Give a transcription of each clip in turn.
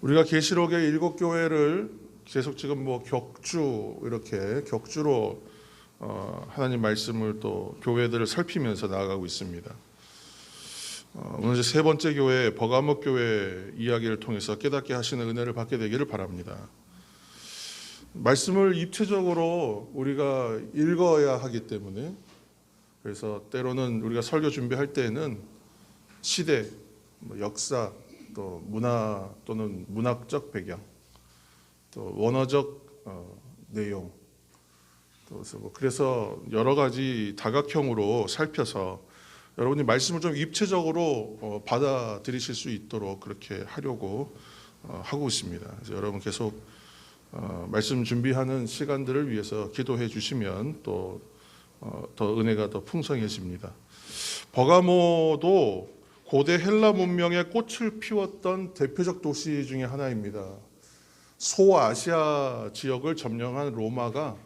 우리가 계시록의 7교회를 계속 지금 이렇게 격주로 하나님 말씀을 또 교회들을 살피면서 나아가고 있습니다. 오늘 이제 세 번째 교회 버가모 교회 이야기를 통해서 깨닫게 하시는 은혜를 받게 되기를 바랍니다. 말씀을 입체적으로 우리가 읽어야 하기 때문에, 그래서 때로는 우리가 설교 준비할 때에는 시대, 역사, 또 문화 또는 문학적 배경, 또 원어적 내용, 그래서 여러 가지 다각형으로 살펴서 여러분이 말씀을 좀 입체적으로 받아들이실 수 있도록 그렇게 하려고 하고 있습니다. 그래서 여러분 계속 말씀 준비하는 시간들을 위해서 기도해 주시면 또 더 은혜가 더 풍성해집니다. 버가모도 고대 헬라 문명의 꽃을 피웠던 대표적 도시 중에 하나입니다. 소아시아 지역을 점령한 로마가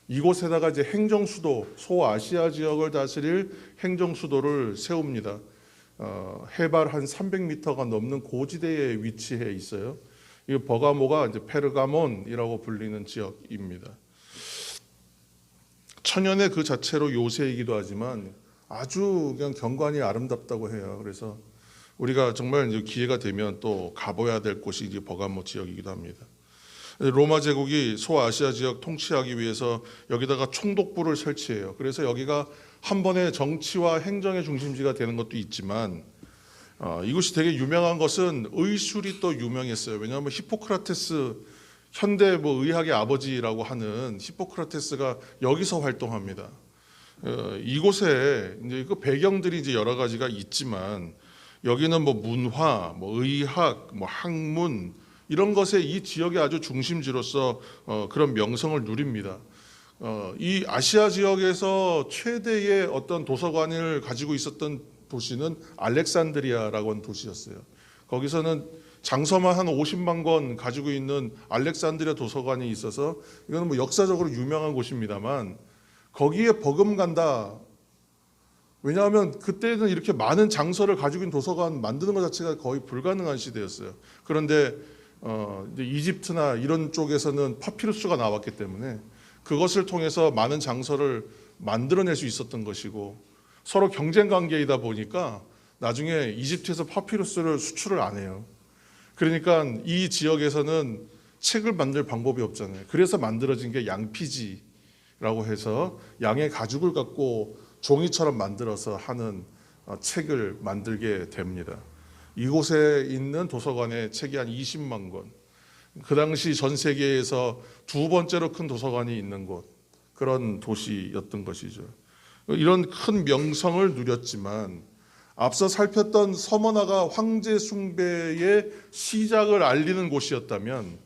이곳에다가 이제 행정수도, 소아시아 지역을 다스릴 행정수도를 세웁니다. 해발 한 300m가 넘는 고지대에 위치해 있어요. 이 버가모가 이제 페르가몬이라고 불리는 지역입니다. 천연의 그 자체로 요새이기도 하지만 아주 그냥 경관이 아름답다고 해요. 그래서 우리가 정말 이제 기회가 되면 또 가봐야 될 곳이 이제 버가모 지역이기도 합니다. 로마 제국이 소아시아 지역 통치하기 위해서 여기다가 총독부를 설치해요. 그래서 여기가 한 번의 정치와 행정의 중심지가 되는 것도 있지만 이곳이 되게 유명한 것은 의술이 또 유명했어요. 왜냐하면 히포크라테스, 현대 의학의 아버지라고 하는 히포크라테스가 여기서 활동합니다. 이곳에 이제 그 배경들이 이제 여러 가지가 있지만 여기는 문화, 의학, 학문 이런 것에 이 지역의 아주 중심지로서 그런 명성을 누립니다. 이 아시아 지역에서 최대의 어떤 도서관을 가지고 있었던 도시는 알렉산드리아라고 하는 도시였어요. 거기서는 장서만 한 50만 권 가지고 있는 알렉산드리아 도서관이 있어서 이거는 역사적으로 유명한 곳입니다만 거기에 버금간다. 왜냐하면 그때는 이렇게 많은 장서를 가지고 있는 도서관 만드는 것 자체가 거의 불가능한 시대였어요. 그런데 이제 이집트나 이런 쪽에서는 파피루스가 나왔기 때문에 그것을 통해서 많은 장서를 만들어낼 수 있었던 것이고 서로 경쟁 관계이다 보니까 나중에 이집트에서 파피루스를 수출을 안 해요. 그러니까 이 지역에서는 책을 만들 방법이 없잖아요. 그래서 만들어진 게 양피지라고 해서 양의 가죽을 갖고 종이처럼 만들어서 하는 책을 만들게 됩니다. 이곳에 있는 도서관에 책이 한 20만 권. 그 당시 전 세계에서 두 번째로 큰 도서관이 있는 곳, 그런 도시였던 것이죠. 이런 큰 명성을 누렸지만 앞서 살폈던 서머나가 황제 숭배의 시작을 알리는 곳이었다면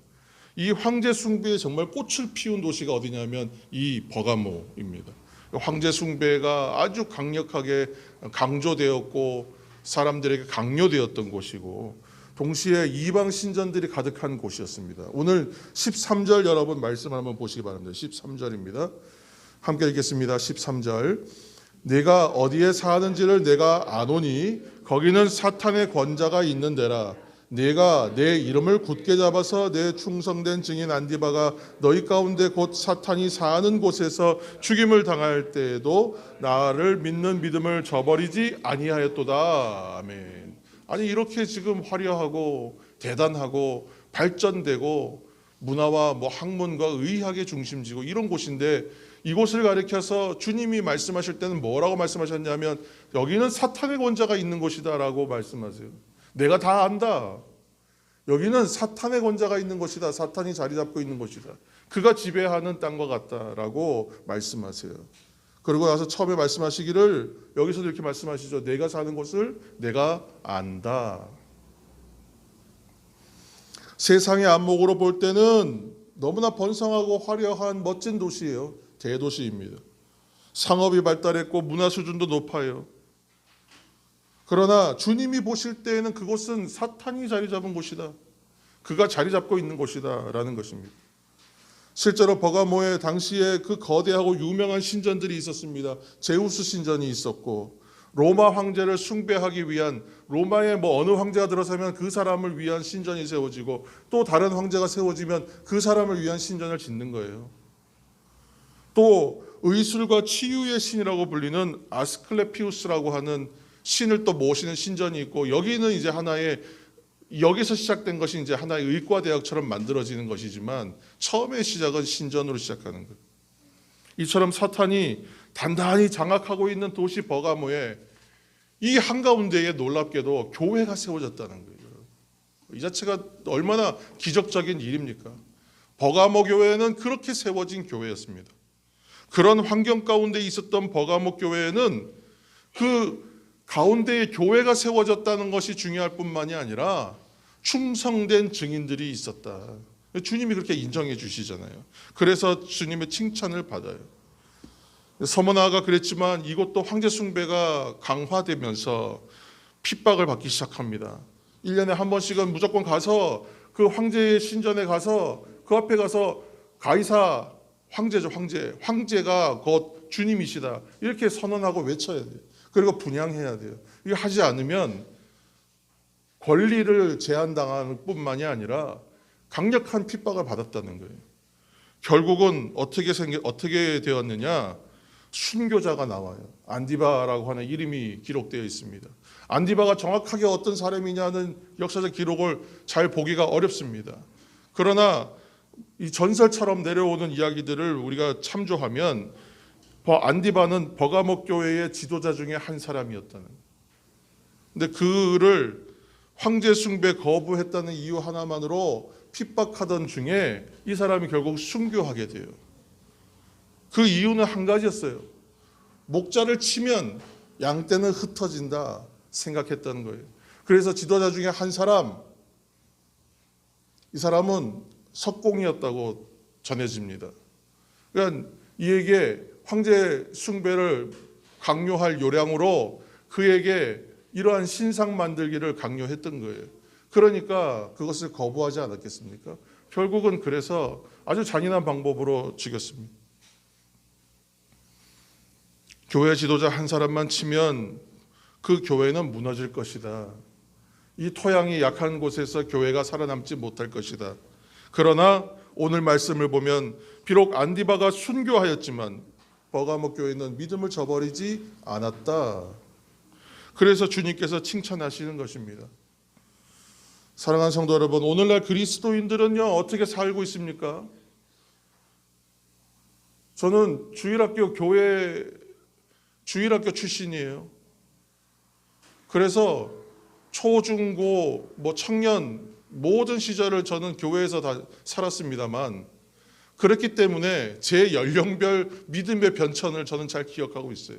이 황제 숭배에 정말 꽃을 피운 도시가 어디냐면 이 버가모입니다. 황제 숭배가 아주 강력하게 강조되었고 사람들에게 강요되었던 곳이고 동시에 이방 신전들이 가득한 곳이었습니다. 오늘 13절 여러분 말씀 한번 보시기 바랍니다. 13절입니다. 함께 읽겠습니다. 13절. 내가 어디에 사는지를 내가 아노니 거기는 사탄의 권자가 있는 데라. 내가 내 이름을 굳게 잡아서 내 충성된 증인 안디바가 너희 가운데 곧 사탄이 사는 곳에서 죽임을 당할 때에도 나를 믿는 믿음을 저버리지 아니하였도다. 아멘. 아니 이렇게 지금 화려하고 대단하고 발전되고 문화와 학문과 의학의 중심지고 이런 곳인데 이곳을 가리켜서 주님이 말씀하실 때는 뭐라고 말씀하셨냐면 여기는 사탄의 권자가 있는 곳이다라고 말씀하세요. 내가 다 안다. 여기는 사탄의 권자가 있는 곳이다. 사탄이 자리 잡고 있는 곳이다. 그가 지배하는 땅과 같다라고 말씀하세요. 그리고 나서 처음에 말씀하시기를 여기서도 이렇게 말씀하시죠. 내가 사는 곳을 내가 안다. 세상의 안목으로 볼 때는 너무나 번성하고 화려한 멋진 도시예요. 대도시입니다. 상업이 발달했고 문화 수준도 높아요. 그러나 주님이 보실 때에는 그곳은 사탄이 자리 잡은 곳이다. 그가 자리 잡고 있는 곳이다 라는 것입니다. 실제로 버가모에 당시에 그 거대하고 유명한 신전들이 있었습니다. 제우스 신전이 있었고 로마 황제를 숭배하기 위한, 로마의 뭐 어느 황제가 들어서면 그 사람을 위한 신전이 세워지고 또 다른 황제가 세워지면 그 사람을 위한 신전을 짓는 거예요. 또 의술과 치유의 신이라고 불리는 아스클레피우스라고 하는 신을 또 모시는 신전이 있고, 여기는 이제 하나의, 여기서 시작된 것이 이제 하나의 의과대학처럼 만들어지는 것이지만 처음의 시작은 신전으로 시작하는 거예요. 이처럼 사탄이 단단히 장악하고 있는 도시 버가모에 이 한가운데에 놀랍게도 교회가 세워졌다는 거예요. 이 자체가 얼마나 기적적인 일입니까? 버가모 교회는 그렇게 세워진 교회였습니다. 그런 환경 가운데 있었던 버가모 교회에는 그 가운데에 교회가 세워졌다는 것이 중요할 뿐만이 아니라 충성된 증인들이 있었다. 주님이 그렇게 인정해 주시잖아요. 그래서 주님의 칭찬을 받아요. 서머나가 그랬지만 이곳도 황제 숭배가 강화되면서 핍박을 받기 시작합니다. 1년에 한 번씩은 무조건 가서 그 황제의 신전에 가서 그 앞에 가서 가이사 황제죠, 황제가 곧 주님이시다 이렇게 선언하고 외쳐야 돼요. 그리고 분향해야 돼요. 이거 하지 않으면 권리를 제한당하는 뿐만이 아니라 강력한 핍박을 받았다는 거예요. 결국은 어떻게 되었느냐? 순교자가 나와요. 안디바라고 하는 이름이 기록되어 있습니다. 안디바가 정확하게 어떤 사람이냐는 역사적 기록을 잘 보기가 어렵습니다. 그러나 이 전설처럼 내려오는 이야기들을 우리가 참조하면 안디바는 버가모 교회의 지도자 중에 한 사람이었다는 거예요. 근데 그를 황제 숭배 거부했다는 이유 하나만으로 핍박하던 중에 이 사람이 결국 순교하게 돼요. 그 이유는 한 가지였어요. 목자를 치면 양떼는 흩어진다 생각했다는 거예요. 그래서 지도자 중에 한 사람, 이 사람은 석공이었다고 전해집니다. 그러니까 이에게 황제 숭배를 강요할 요량으로 그에게 이러한 신상 만들기를 강요했던 거예요. 그러니까 그것을 거부하지 않았겠습니까? 결국은 그래서 아주 잔인한 방법으로 죽였습니다. 교회 지도자 한 사람만 치면 그 교회는 무너질 것이다. 이 토양이 약한 곳에서 교회가 살아남지 못할 것이다. 그러나 오늘 말씀을 보면 비록 안디바가 순교하였지만 버가모 교회는 믿음을 저버리지 않았다. 그래서 주님께서 칭찬하시는 것입니다. 사랑하는 성도 여러분, 오늘날 그리스도인들은요 어떻게 살고 있습니까? 저는 주일학교 출신이에요. 그래서 초, 중, 고, 청년 모든 시절을 저는 교회에서 다 살았습니다만, 그렇기 때문에 제 연령별 믿음의 변천을 저는 잘 기억하고 있어요.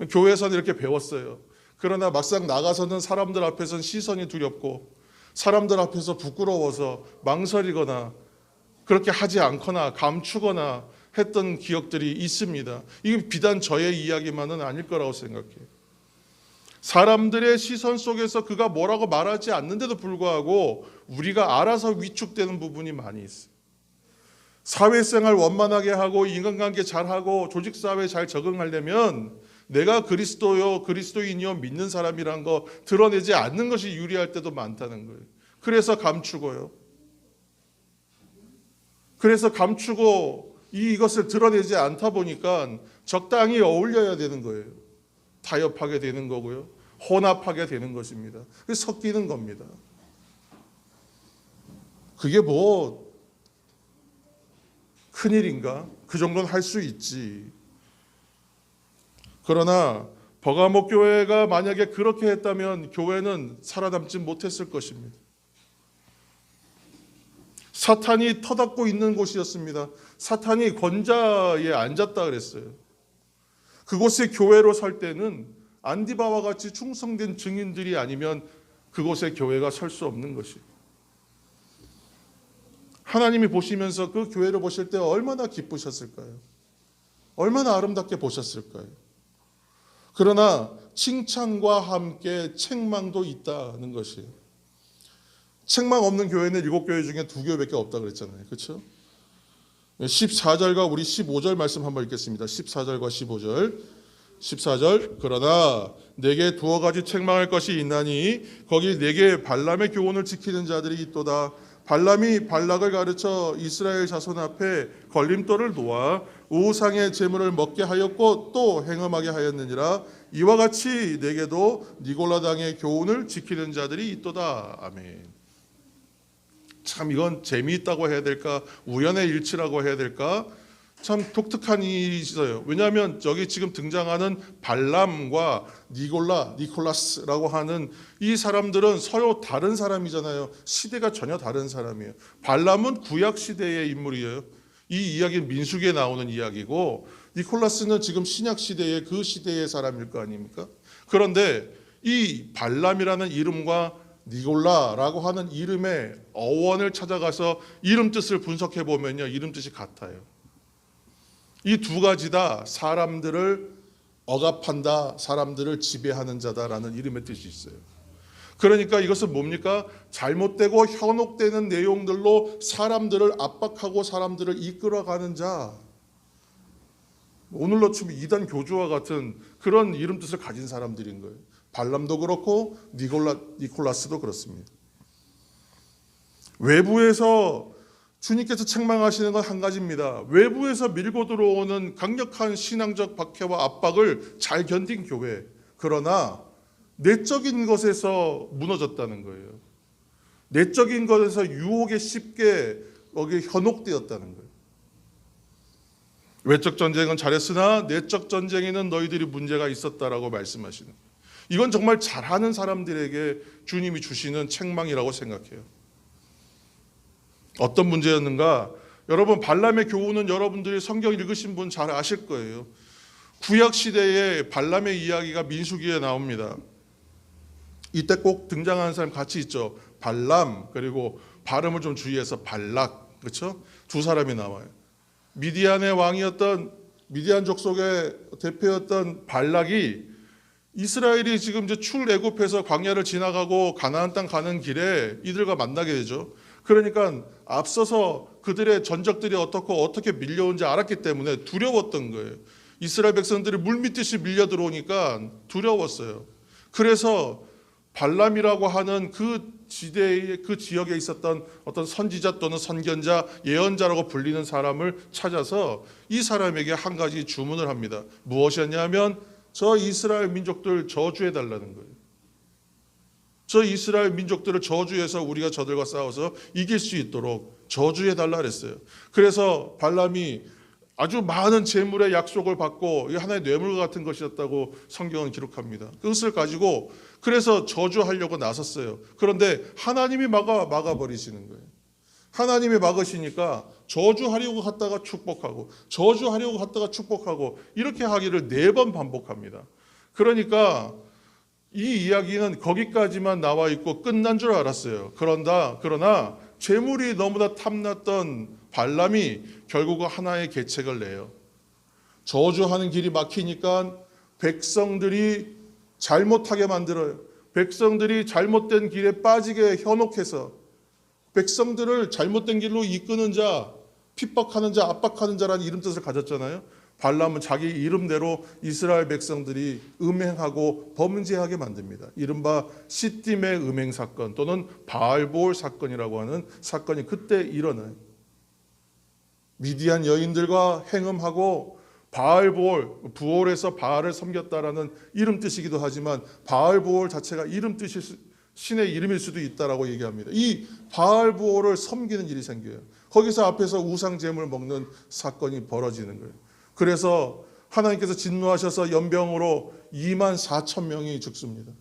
교회에서는 이렇게 배웠어요. 그러나 막상 나가서는 사람들 앞에서는 시선이 두렵고 사람들 앞에서 부끄러워서 망설이거나 그렇게 하지 않거나 감추거나 했던 기억들이 있습니다. 이게 비단 저의 이야기만은 아닐 거라고 생각해요. 사람들의 시선 속에서 그가 뭐라고 말하지 않는데도 불구하고 우리가 알아서 위축되는 부분이 많이 있어요. 사회생활 원만하게 하고 인간관계 잘하고 조직사회에 잘 적응하려면 내가 그리스도인이요 믿는 사람이란 거 드러내지 않는 것이 유리할 때도 많다는 거예요. 그래서 감추고요. 그래서 감추고 이것을 드러내지 않다 보니까 적당히 어울려야 되는 거예요. 타협하게 되는 거고요. 혼합하게 되는 것입니다. 섞이는 겁니다. 그게 뭐 큰일인가? 그 정도는 할 수 있지. 그러나 버가모 교회가 만약에 그렇게 했다면 교회는 살아남지 못했을 것입니다. 사탄이 터닫고 있는 곳이었습니다. 사탄이 권자에 앉았다 그랬어요. 그곳에 교회로 설 때는 안디바와 같이 충성된 증인들이 아니면 그곳에 교회가 설 수 없는 것이에요. 하나님이 보시면서 그 교회를 보실 때 얼마나 기쁘셨을까요? 얼마나 아름답게 보셨을까요? 그러나 칭찬과 함께 책망도 있다는 것이에요. 책망 없는 교회는 7교회 중에 2교회밖에 없다고 그랬잖아요. 그렇죠? 14절과 우리 15절 말씀 한번 읽겠습니다. 14절과 15절. 14절 그러나 내게 두어 가지 책망할 것이 있나니 거기 내게 발람의 교훈을 지키는 자들이 있도다. 발람이 발락을 가르쳐 이스라엘 자손 앞에 걸림돌을 놓아 우상의 제물을 먹게 하였고 또 행음하게 하였느니라. 이와 같이 내게도 니골라 당의 교훈을 지키는 자들이 있도다. 아멘. 참 이건 재미있다고 해야 될까, 우연의 일치라고 해야 될까, 참 독특한 일이 있어요. 왜냐하면 여기 지금 등장하는 발람과 니콜라스라고 하는 이 사람들은 서로 다른 사람이잖아요. 시대가 전혀 다른 사람이에요. 발람은 구약 시대의 인물이에요. 이 이야기는 민수기에 나오는 이야기고, 니콜라스는 지금 신약 시대의 그 시대의 사람일 거 아닙니까? 그런데 이 발람이라는 이름과 니골라라고 하는 이름의 어원을 찾아가서 이름 뜻을 분석해 보면요, 이름 뜻이 같아요. 이 두 가지 다 사람들을 억압한다, 사람들을 지배하는 자다라는 이름의 뜻이 있어요. 그러니까 이것은 뭡니까? 잘못되고 현혹되는 내용들로 사람들을 압박하고 사람들을 이끌어가는 자, 오늘로 치면 이단 교주와 같은 그런 이름 뜻을 가진 사람들인 거예요. 발람도 그렇고 니콜라스도 그렇습니다. 외부에서 주님께서 책망하시는 건 한 가지입니다. 외부에서 밀고 들어오는 강력한 신앙적 박해와 압박을 잘 견딘 교회, 그러나 내적인 것에서 무너졌다는 거예요. 내적인 것에서 유혹에 쉽게 거기에 현혹되었다는 거예요. 외적 전쟁은 잘했으나 내적 전쟁에는 너희들이 문제가 있었다라고 말씀하시는 거예요. 이건 정말 잘하는 사람들에게 주님이 주시는 책망이라고 생각해요. 어떤 문제였는가? 여러분, 발람의 교훈은 여러분들이 성경 읽으신 분 잘 아실 거예요. 구약 시대에 발람의 이야기가 민수기에 나옵니다. 이때 꼭 등장하는 사람 같이 있죠. 발람, 그리고 발음을 좀 주의해서 발락, 그렇죠? 두 사람이 나와요. 미디안의 왕이었던, 미디안 족속의 대표였던 발락이 이스라엘이 지금 이제 출애굽해서 광야를 지나가고 가나안 땅 가는 길에 이들과 만나게 되죠. 그러니까 앞서서 그들의 전적들이 어떻게 밀려온지 알았기 때문에 두려웠던 거예요. 이스라엘 백성들이 물밀듯이 밀려 들어오니까 두려웠어요. 그래서 발람이라고 하는 그 지대의 그 지역에 있었던 어떤 선지자 또는 선견자, 예언자라고 불리는 사람을 찾아서 이 사람에게 한 가지 주문을 합니다. 무엇이었냐면 저 이스라엘 민족들 저주해 달라는 거예요. 저 이스라엘 민족들을 저주해서 우리가 저들과 싸워서 이길 수 있도록 저주해 달라 그랬어요. 그래서 발람이 아주 많은 재물의 약속을 받고 하나의 뇌물 같은 것이었다고 성경은 기록합니다. 그것을 가지고 그래서 저주하려고 나섰어요. 그런데 하나님이 막아버리시는 거예요. 하나님이 막으시니까 저주하려고 갔다가 축복하고 저주하려고 갔다가 축복하고 이렇게 하기를 4번 반복합니다. 그러니까 이 이야기는 거기까지만 나와 있고 끝난 줄 알았어요. 그러나 재물이 너무나 탐났던 발람이 결국은 하나의 계책을 내요. 저주하는 길이 막히니까 백성들이 잘못하게 만들어요. 백성들이 잘못된 길에 빠지게 현혹해서 백성들을 잘못된 길로 이끄는 자, 핍박하는 자, 압박하는 자라는 이름 뜻을 가졌잖아요. 발람은 자기 이름대로 이스라엘 백성들이 음행하고 범죄하게 만듭니다. 이른바 시딤의 음행 사건 또는 바알볼 사건이라고 하는 사건이 그때 일어나요. 미디안 여인들과 행음하고 바알볼, 부올에서 바알을 섬겼다라는 이름 뜻이기도 하지만 바알볼 자체가 이름 뜻이 신의 이름일 수도 있다라고 얘기합니다. 이 바알부올을 섬기는 일이 생겨요. 거기서 앞에서 우상 제물 먹는 사건이 벌어지는 거예요. 그래서 하나님께서 진노하셔서 연병으로 24,000명이 죽습니다.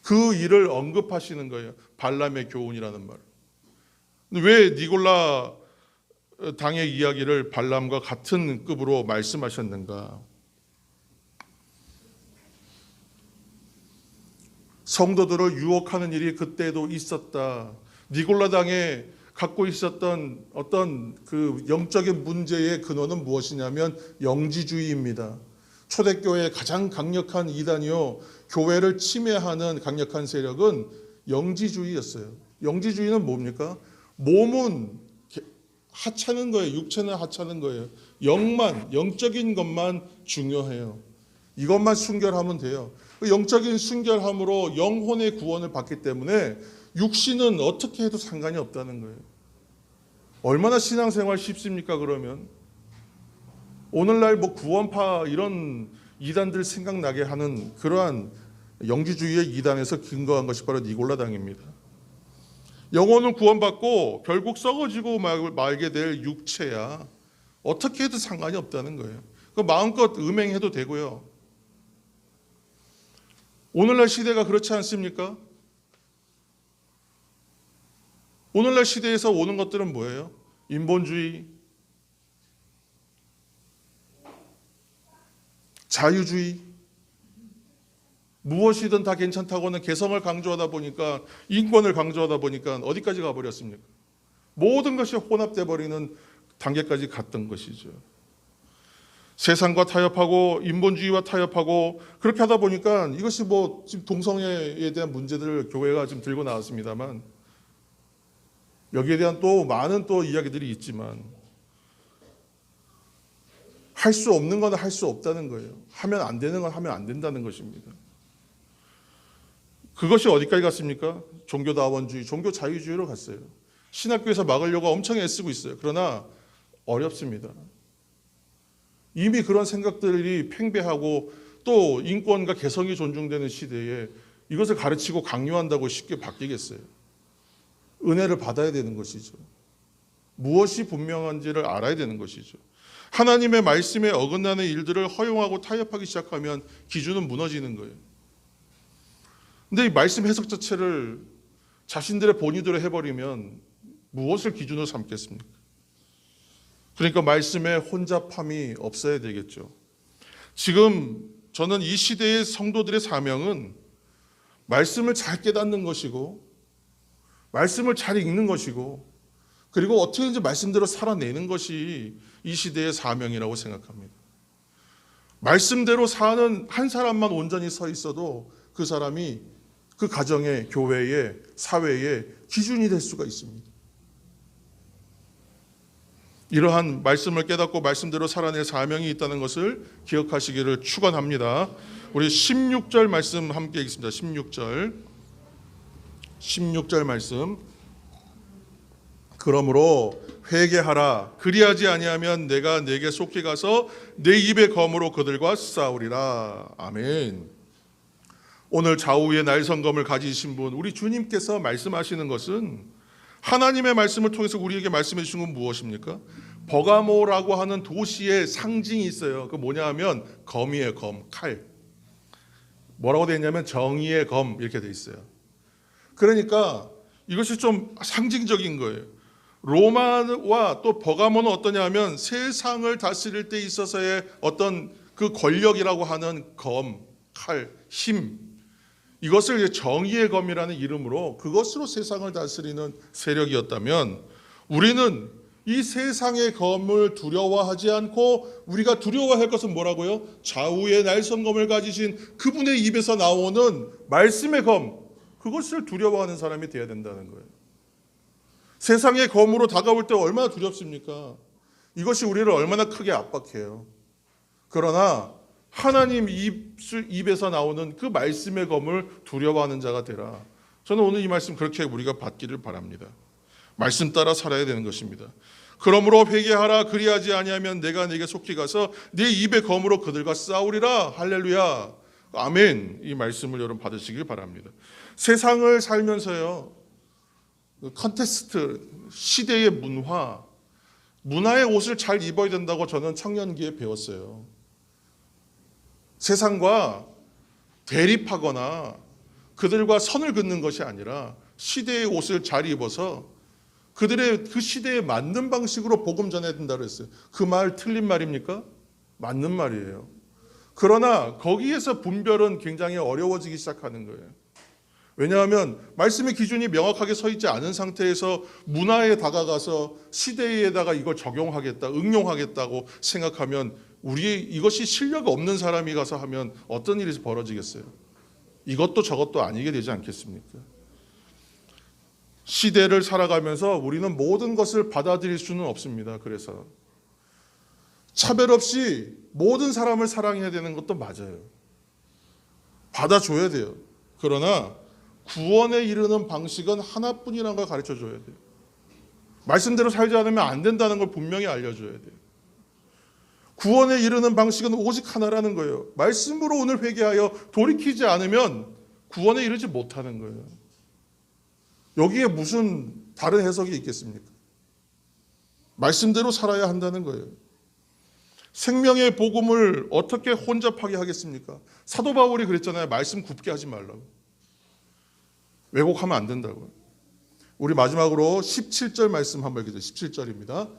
그 일을 언급하시는 거예요. 발람의 교훈이라는 말. 왜 니골라 당의 이야기를 발람과 같은 급으로 말씀하셨는가? 성도들을 유혹하는 일이 그때도 있었다. 니골라 당에 갖고 있었던 어떤 그 영적인 문제의 근원은 무엇이냐면 영지주의입니다. 초대교회의 가장 강력한 이단이요, 교회를 침해하는 강력한 세력은 영지주의였어요. 영지주의는 뭡니까? 몸은 하찮은 거예요. 육체는 하찮은 거예요. 영적인 것만 중요해요. 이것만 순결하면 돼요. 영적인 순결함으로 영혼의 구원을 받기 때문에 육신은 어떻게 해도 상관이 없다는 거예요. 얼마나 신앙생활 쉽습니까 그러면? 오늘날 뭐 구원파 이런 이단들 생각나게 하는 그러한 영지주의의 이단에서 근거한 것이 바로 니골라당입니다. 영혼은 구원받고 결국 썩어지고 말게 될 육체야 어떻게 해도 상관이 없다는 거예요. 마음껏 음행해도 되고요. 오늘날 시대가 그렇지 않습니까? 오늘날 시대에서 오는 것들은 뭐예요? 인본주의, 자유주의, 무엇이든 다 괜찮다고는 개성을 강조하다 보니까, 인권을 강조하다 보니까 어디까지 가버렸습니까? 모든 것이 혼합돼 버리는 단계까지 갔던 것이죠. 세상과 타협하고 인본주의와 타협하고 그렇게 하다 보니까 이것이 뭐 지금 동성애에 대한 문제들을 교회가 지금 들고 나왔습니다만, 여기에 대한 또 많은 또 이야기들이 있지만, 할 수 없는 건 할 수 없다는 거예요. 하면 안 되는 건 하면 안 된다는 것입니다. 그것이 어디까지 갔습니까? 종교다원주의, 종교 자유주의로 갔어요. 신학교에서 막으려고 엄청 애쓰고 있어요. 그러나 어렵습니다. 이미 그런 생각들이 팽배하고 또 인권과 개성이 존중되는 시대에 이것을 가르치고 강요한다고 쉽게 바뀌겠어요? 은혜를 받아야 되는 것이죠. 무엇이 분명한지를 알아야 되는 것이죠. 하나님의 말씀에 어긋나는 일들을 허용하고 타협하기 시작하면 기준은 무너지는 거예요. 근데 이 말씀 해석 자체를 자신들의 본의대로 해버리면 무엇을 기준으로 삼겠습니까? 그러니까 말씀에 혼잡함이 없어야 되겠죠. 지금 저는 이 시대의 성도들의 사명은 말씀을 잘 깨닫는 것이고, 말씀을 잘 읽는 것이고, 그리고 어떻게든지 말씀대로 살아내는 것이 이 시대의 사명이라고 생각합니다. 말씀대로 사는 한 사람만 온전히 서 있어도 그 사람이 그 가정의, 교회의, 사회의 기준이 될 수가 있습니다. 이러한 말씀을 깨닫고 말씀대로 살아낼 사명이 있다는 것을 기억하시기를 축원합니다. 우리 16절 말씀 함께 읽습니다. 16절 말씀. 그러므로 회개하라. 그리하지 아니하면 내가 네게 속히 가서 내 입의 검으로 그들과 싸우리라. 아멘. 오늘 좌우의 날성검을 가지신 분, 우리 주님께서 말씀하시는 것은, 하나님의 말씀을 통해서 우리에게 말씀해 주신 건 무엇입니까? 버가모라고 하는 도시의 상징이 있어요. 그 뭐냐 하면 검이에요. 검, 칼. 뭐라고 되어 있냐면 정의의 검 이렇게 되어 있어요. 그러니까 이것이 좀 상징적인 거예요. 로마와 또 버가모는 어떠냐 하면 세상을 다스릴 때 있어서의 어떤 그 권력이라고 하는 검, 칼, 힘, 이것을 정의의 검이라는 이름으로 그것으로 세상을 다스리는 세력이었다면, 우리는 이 세상의 검을 두려워하지 않고 우리가 두려워할 것은 뭐라고요? 좌우의 날성검을 가지신 그분의 입에서 나오는 말씀의 검, 그것을 두려워하는 사람이 되어야 된다는 거예요. 세상의 검으로 다가올 때 얼마나 두렵습니까? 이것이 우리를 얼마나 크게 압박해요. 그러나 하나님 입에서 나오는 그 말씀의 검을 두려워하는 자가 되라. 저는 오늘 이 말씀 그렇게 우리가 받기를 바랍니다. 말씀 따라 살아야 되는 것입니다. 그러므로 회개하라. 그리하지 아니하면 내가 네게 속히 가서 네 입의 검으로 그들과 싸우리라. 할렐루야. 아멘. 이 말씀을 여러분 받으시길 바랍니다. 세상을 살면서요, 컨테스트, 시대의 문화의 옷을 잘 입어야 된다고 저는 청년기에 배웠어요. 세상과 대립하거나 그들과 선을 긋는 것이 아니라 시대의 옷을 잘 입어서 그들의 그 시대에 맞는 방식으로 복음 전해야 된다고 했어요. 그 말 틀린 말입니까? 맞는 말이에요. 그러나 거기에서 분별은 굉장히 어려워지기 시작하는 거예요. 왜냐하면 말씀의 기준이 명확하게 서 있지 않은 상태에서 문화에 다가가서 시대에다가 이걸 적용하겠다, 응용하겠다고 생각하면 이것이 실력 없는 사람이 가서 하면 어떤 일이 벌어지겠어요? 이것도 저것도 아니게 되지 않겠습니까? 시대를 살아가면서 우리는 모든 것을 받아들일 수는 없습니다. 그래서 차별 없이 모든 사람을 사랑해야 되는 것도 맞아요. 받아줘야 돼요. 그러나 구원에 이르는 방식은 하나뿐이라는 걸 가르쳐줘야 돼요. 말씀대로 살지 않으면 안 된다는 걸 분명히 알려줘야 돼요. 구원에 이르는 방식은 오직 하나라는 거예요. 말씀으로 오늘 회개하여 돌이키지 않으면 구원에 이르지 못하는 거예요. 여기에 무슨 다른 해석이 있겠습니까? 말씀대로 살아야 한다는 거예요. 생명의 복음을 어떻게 혼잡하게 하겠습니까? 사도 바울이 그랬잖아요. 말씀 굽게 하지 말라고. 왜곡하면 안 된다고요. 우리 마지막으로 17절 말씀 한번 읽어주세요. 17절입니다.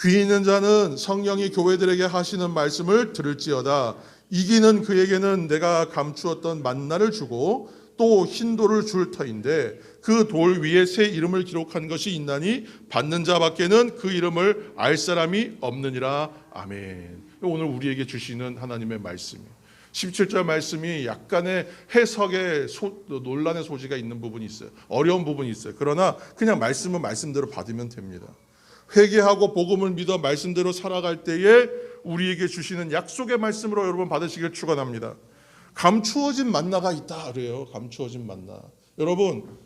귀 있는 자는 성령이 교회들에게 하시는 말씀을 들을지어다. 이기는 그에게는 내가 감추었던 만나를 주고 또 흰 돌을 줄 터인데 그 돌 위에 새 이름을 기록한 것이 있나니 받는 자밖에는 그 이름을 알 사람이 없느니라. 아멘. 오늘 우리에게 주시는 하나님의 말씀이에요. 17절 말씀이 약간의 해석에 논란의 소지가 있는 부분이 있어요. 어려운 부분이 있어요. 그러나 그냥 말씀은 말씀대로 받으면 됩니다. 회개하고 복음을 믿어 말씀대로 살아갈 때에 우리에게 주시는 약속의 말씀으로 여러분 받으시길 축원합니다. 감추어진 만나가 있다 그래요. 감추어진 만나. 여러분,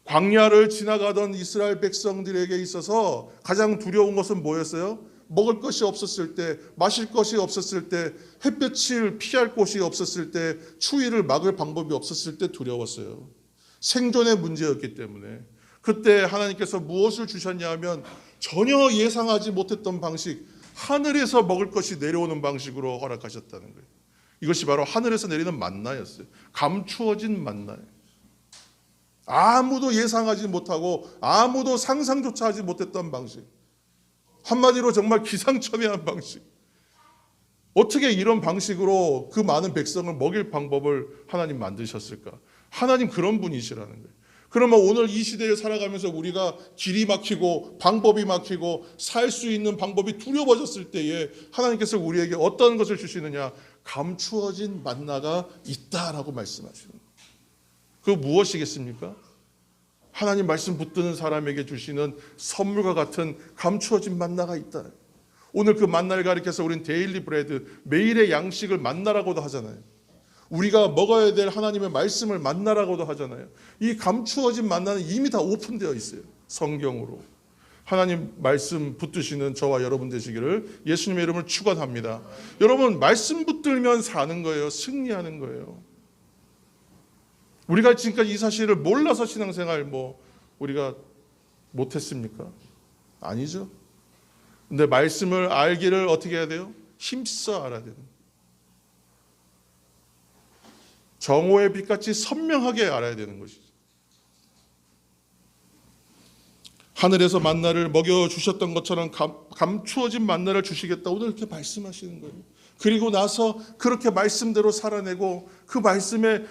광야를 지나가던 이스라엘 백성들에게 있어서 가장 두려운 것은 뭐였어요? 먹을 것이 없었을 때, 마실 것이 없었을 때, 햇볕을 피할 곳이 없었을 때, 추위를 막을 방법이 없었을 때 두려웠어요. 생존의 문제였기 때문에. 그때 하나님께서 무엇을 주셨냐 하면 전혀 예상하지 못했던 방식, 하늘에서 먹을 것이 내려오는 방식으로 허락하셨다는 거예요. 이것이 바로 하늘에서 내리는 만나였어요. 감추어진 만나예요. 아무도 예상하지 못하고 아무도 상상조차 하지 못했던 방식. 한마디로 정말 기상천외한 방식. 어떻게 이런 방식으로 그 많은 백성을 먹일 방법을 하나님 만드셨을까? 하나님 그런 분이시라는 거예요. 그러면 오늘 이 시대를 살아가면서 우리가 길이 막히고 방법이 막히고 살 수 있는 방법이 두려워졌을 때에 하나님께서 우리에게 어떤 것을 주시느냐? 감추어진 만나가 있다라고 말씀하시는 거예요. 그 무엇이겠습니까? 하나님 말씀 붙드는 사람에게 주시는 선물과 같은 감추어진 만나가 있다. 오늘 그 만나를 가리켜서 우리는 데일리 브레드, 매일의 양식을 만나라고도 하잖아요. 우리가 먹어야 될 하나님의 말씀을 만나라고도 하잖아요. 이 감추어진 만나는 이미 다 오픈되어 있어요. 성경으로. 하나님 말씀 붙드시는 저와 여러분 되시기를 예수님의 이름을 축원합니다. 여러분, 말씀 붙들면 사는 거예요. 승리하는 거예요. 우리가 지금까지 이 사실을 몰라서 신앙생활 우리가 못했습니까? 아니죠. 근데 말씀을 알기를 어떻게 해야 돼요? 힘써 알아야 되는 거예요. 정오의 빛같이 선명하게 알아야 되는 것이죠. 하늘에서 만나를 먹여주셨던 것처럼 감추어진 만나를 주시겠다. 오늘 이렇게 말씀하시는 거예요. 그리고 나서 그렇게 말씀대로 살아내고 그 말씀에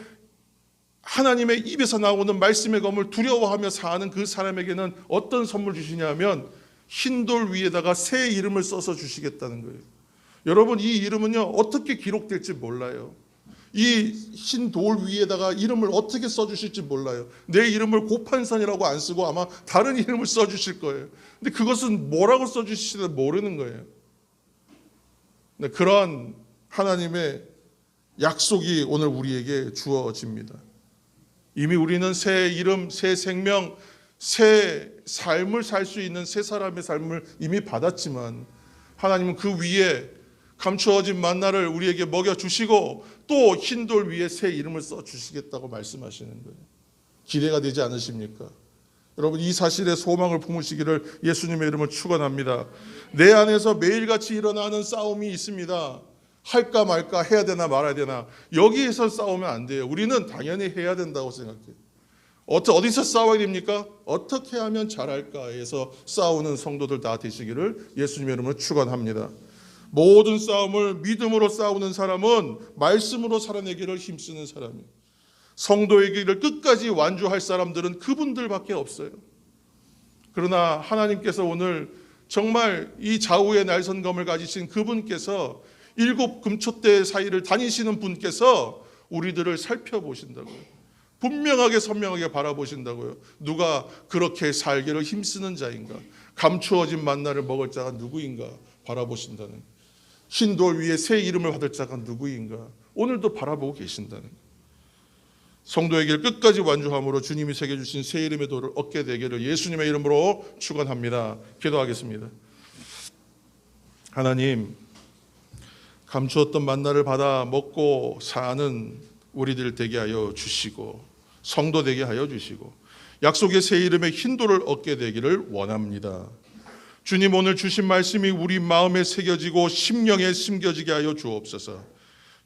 하나님의 입에서 나오는 말씀의 검을 두려워하며 사는 그 사람에게는 어떤 선물 주시냐면 흰돌 위에다가 새 이름을 써서 주시겠다는 거예요. 여러분, 이 이름은요 어떻게 기록될지 몰라요. 이 흰 돌 위에다가 이름을 어떻게 써주실지 몰라요. 내 이름을 고판산이라고 안 쓰고 아마 다른 이름을 써주실 거예요. 근데 그것은 뭐라고 써주실지 모르는 거예요. 네, 그런 하나님의 약속이 오늘 우리에게 주어집니다. 이미 우리는 새 이름, 새 생명, 새 삶을 살 수 있는 새 사람의 삶을 이미 받았지만 하나님은 그 위에 감추어진 만나를 우리에게 먹여주시고 또 흰돌 위에 새 이름을 써주시겠다고 말씀하시는 거예요. 기대가 되지 않으십니까? 여러분, 이 사실에 소망을 품으시기를 예수님의 이름을 축원합니다. 내 안에서 매일같이 일어나는 싸움이 있습니다. 할까 말까, 해야 되나 말아야 되나, 여기에서 싸우면 안 돼요. 우리는 당연히 해야 된다고 생각해요. 어디서 싸워야 됩니까? 어떻게 하면 잘할까에서 싸우는 성도들 다 되시기를 예수님의 이름으로 축원합니다. 모든 싸움을 믿음으로 싸우는 사람은 말씀으로 살아내기를 힘쓰는 사람이에요. 성도의 길을 끝까지 완주할 사람들은 그분들밖에 없어요. 그러나 하나님께서 오늘 정말 이 좌우의 날선검을 가지신 그분께서 7 금초대 사이를 다니시는 분께서 우리들을 살펴보신다고요. 분명하게 선명하게 바라보신다고요. 누가 그렇게 살기를 힘쓰는 자인가? 감추어진 만나를 먹을 자가 누구인가? 바라보신다는. 흰 돌 위에 새 이름을 받을 자가 누구인가? 오늘도 바라보고 계신다는. 성도의 길 끝까지 완주함으로 주님이 새겨주신 새 이름의 돌을 얻게 되기를 예수님의 이름으로 축원합니다. 기도하겠습니다. 하나님, 감추었던 만나를 받아 먹고 사는 우리들 되게 하여 주시고 성도 되게 하여 주시고 약속의 새 이름의 흰돌을 얻게 되기를 원합니다. 주님, 오늘 주신 말씀이 우리 마음에 새겨지고 심령에 심겨지게 하여 주옵소서.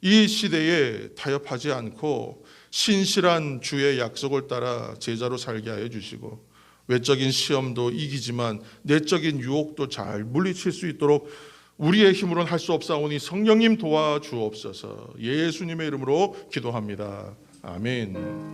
이 시대에 타협하지 않고 신실한 주의 약속을 따라 제자로 살게 하여 주시고 외적인 시험도 이기지만 내적인 유혹도 잘 물리칠 수 있도록 우리의 힘으로는 할 수 없사오니 성령님 도와주옵소서. 예수님의 이름으로 기도합니다. 아멘.